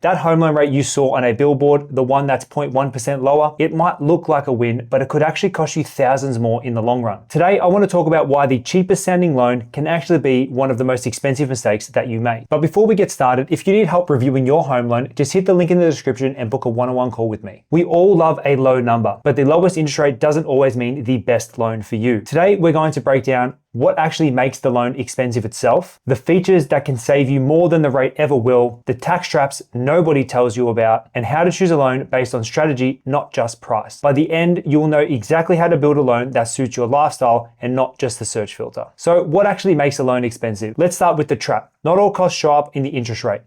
That home loan rate you saw on a billboard, the one that's 0.1% lower, it might look like a win, but it could actually cost you thousands more in the long run. Today, I want to talk about why the cheapest sounding loan can actually be one of the most expensive mistakes that you make. But before we get started, if you need help reviewing your home loan, just hit the link in the description and book a one-on-one call with me. We all love a low number, but the lowest interest rate doesn't always mean the best loan for you. Today, we're going to break down what actually makes the loan expensive itself, the features that can save you more than the rate ever will, the tax traps nobody tells you about, and how to choose a loan based on strategy, not just price. By the end, you will know exactly how to build a loan that suits your lifestyle and not just the search filter. So what actually makes a loan expensive? Let's start with the trap. Not all costs show up in the interest rate.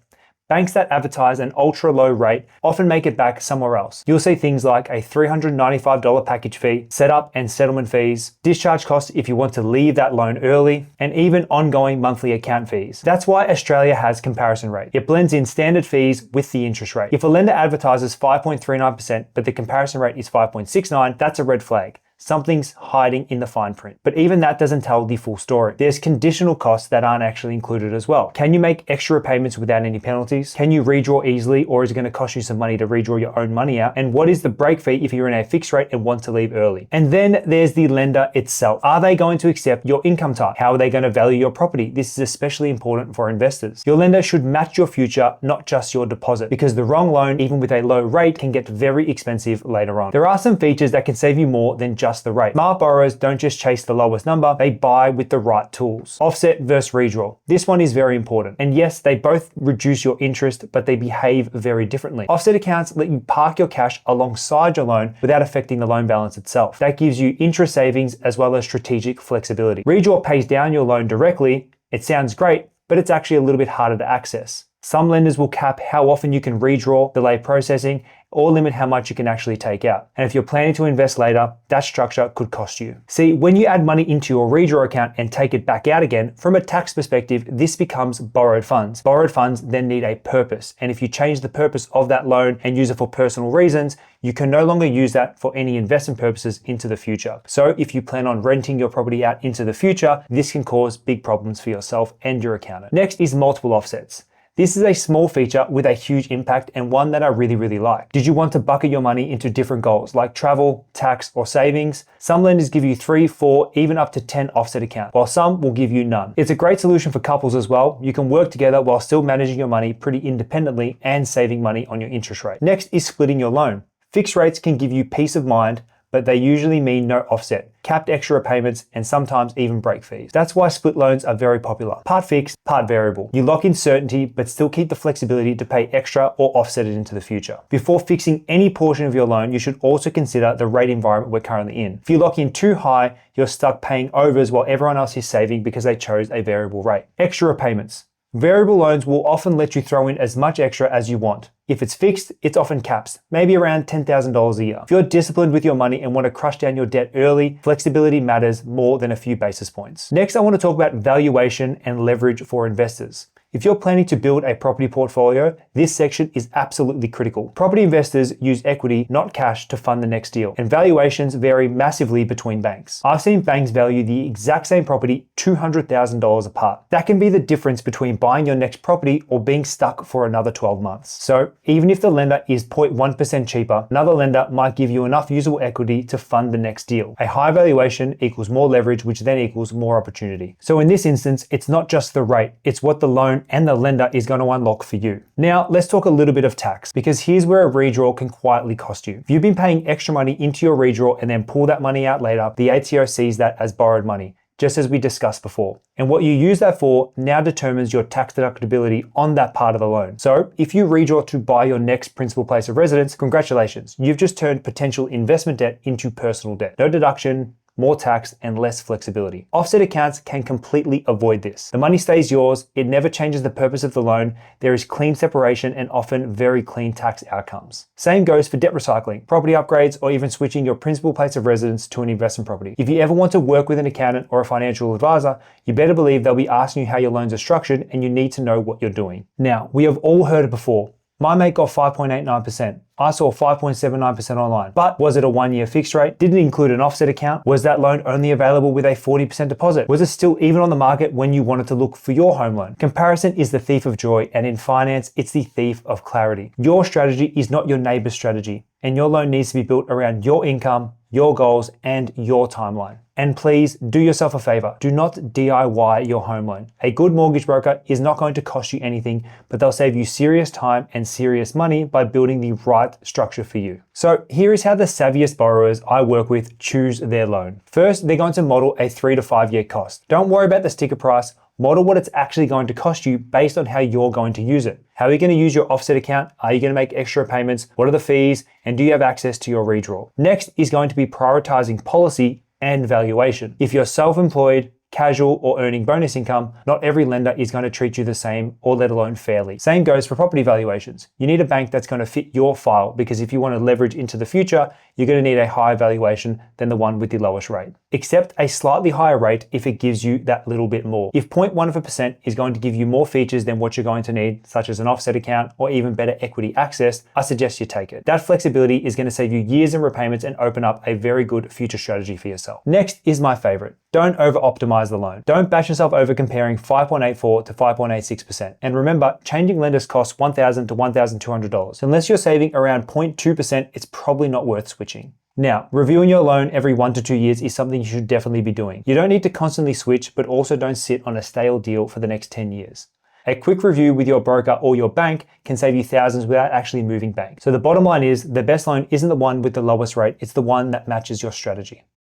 Banks that advertise an ultra low rate often make it back somewhere else. You'll see things like a $395 package fee, setup and settlement fees, discharge costs if you want to leave that loan early, and even ongoing monthly account fees. That's why Australia has comparison rate. It blends in standard fees with the interest rate. If a lender advertises 5.39%, but the comparison rate is 5.69, that's a red flag. Something's hiding in the fine print. But even that doesn't tell the full story. There's conditional costs that aren't actually included as well. Can you make extra repayments without any penalties? Can you redraw easily, or is it going to cost you some money to redraw your own money out? And what is the break fee if you're in a fixed rate and want to leave early? And then there's the lender itself. Are they going to accept your income type? How are they going to value your property? This is especially important for investors. Your lender should match your future, not just your deposit, because the wrong loan, even with a low rate, can get very expensive later on. There are some features that can save you more than just the rate. Smart borrowers don't just chase the lowest number, they buy with the right tools. Offset versus redraw. This one is very important. And yes, they both reduce your interest, but they behave very differently. Offset accounts let you park your cash alongside your loan without affecting the loan balance itself. That gives you interest savings as well as strategic flexibility. Redraw pays down your loan directly. It sounds great, but it's actually a little bit harder to access. Some lenders will cap how often you can redraw, delay processing, or limit how much you can actually take out. And if you're planning to invest later, that structure could cost you. See, when you add money into your redraw account and take it back out again, from a tax perspective, this becomes borrowed funds. Borrowed funds then need a purpose. And if you change the purpose of that loan and use it for personal reasons, you can no longer use that for any investment purposes into the future. So if you plan on renting your property out into the future, this can cause big problems for yourself and your accountant. Next is multiple offsets. This is a small feature with a huge impact and one that I really like. Did you want to bucket your money into different goals like travel, tax, or savings? Some lenders give you 3, 4, even up to 10 offset accounts, while some will give you none. It's a great solution for couples as well. You can work together while still managing your money pretty independently and saving money on your interest rate. Next is splitting your loan. Fixed rates can give you peace of mind, but they usually mean no offset, capped extra repayments, and sometimes even break fees. That's why split loans are very popular. Part fixed, part variable. You lock in certainty, but still keep the flexibility to pay extra or offset it into the future. Before fixing any portion of your loan, you should also consider the rate environment we're currently in. If you lock in too high, you're stuck paying overs while everyone else is saving because they chose a variable rate. Extra repayments. Variable loans will often let you throw in as much extra as you want. If it's fixed, it's often caps, maybe around $10,000 a year. If you're disciplined with your money and want to crush down your debt early, flexibility matters more than a few basis points. Next, I want to talk about valuation and leverage for investors. If you're planning to build a property portfolio, this section is absolutely critical. Property investors use equity, not cash, to fund the next deal, and valuations vary massively between banks. I've seen banks value the exact same property $200,000 apart. That can be the difference between buying your next property or being stuck for another 12 months. So even if the lender is 0.1% cheaper, another lender might give you enough usable equity to fund the next deal. A high valuation equals more leverage, which then equals more opportunity. So in this instance, it's not just the rate, it's what the loan and the lender is going to unlock for you. Now, let's talk a little bit of tax, because here's where a redraw can quietly cost you. If you've been paying extra money into your redraw and then pull that money out later, the ATO sees that as borrowed money, just as we discussed before. And what you use that for now determines your tax deductibility on that part of the loan. So if you redraw to buy your next principal place of residence, congratulations, you've just turned potential investment debt into personal debt. No deduction, more tax, and less flexibility. Offset accounts can completely avoid this. The money stays yours, it never changes the purpose of the loan, there is clean separation and often very clean tax outcomes. Same goes for debt recycling, property upgrades, or even switching your principal place of residence to an investment property. If you ever want to work with an accountant or a financial advisor, you better believe they'll be asking you how your loans are structured and you need to know what you're doing. Now, we have all heard it before. My mate got 5.89%. I saw 5.79% online. But was it a 1-year fixed rate? Did it include an offset account? Was that loan only available with a 40% deposit? Was it still even on the market when you wanted to look for your home loan? Comparison is the thief of joy, and in finance, it's the thief of clarity. Your strategy is not your neighbor's strategy, and your loan needs to be built around your income, your goals, and your timeline. And please do yourself a favor. Do not DIY your home loan. A good mortgage broker is not going to cost you anything, but they'll save you serious time and serious money by building the right structure for you. So here is how the savviest borrowers I work with choose their loan. First, they're going to model a 3 to 5 year cost. Don't worry about the sticker price. Model what it's actually going to cost you based on how you're going to use it. How are you going to use your offset account? Are you going to make extra payments? What are the fees? And do you have access to your redraw? Next is going to be prioritizing policy and valuation. If you're self-employed, casual, or earning bonus income, not every lender is going to treat you the same or let alone fairly. Same goes for property valuations. You need a bank that's going to fit your file, because if you want to leverage into the future, you're going to need a higher valuation than the one with the lowest rate. Accept a slightly higher rate if it gives you that little bit more. If 0.1% is going to give you more features than what you're going to need, such as an offset account or even better equity access, I suggest you take it. That flexibility is going to save you years in repayments and open up a very good future strategy for yourself. Next is my favorite. Don't over-optimize the loan. Don't bash yourself over comparing 5.84 to 5.86%. And remember, changing lenders costs $1,000 to $1,200. Unless you're saving around 0.2%, it's probably not worth switching. Now, reviewing your loan every 1 to 2 years is something you should definitely be doing. You don't need to constantly switch, but also don't sit on a stale deal for the next 10 years. A quick review with your broker or your bank can save you thousands without actually moving bank. So the bottom line is, the best loan isn't the one with the lowest rate, it's the one that matches your strategy.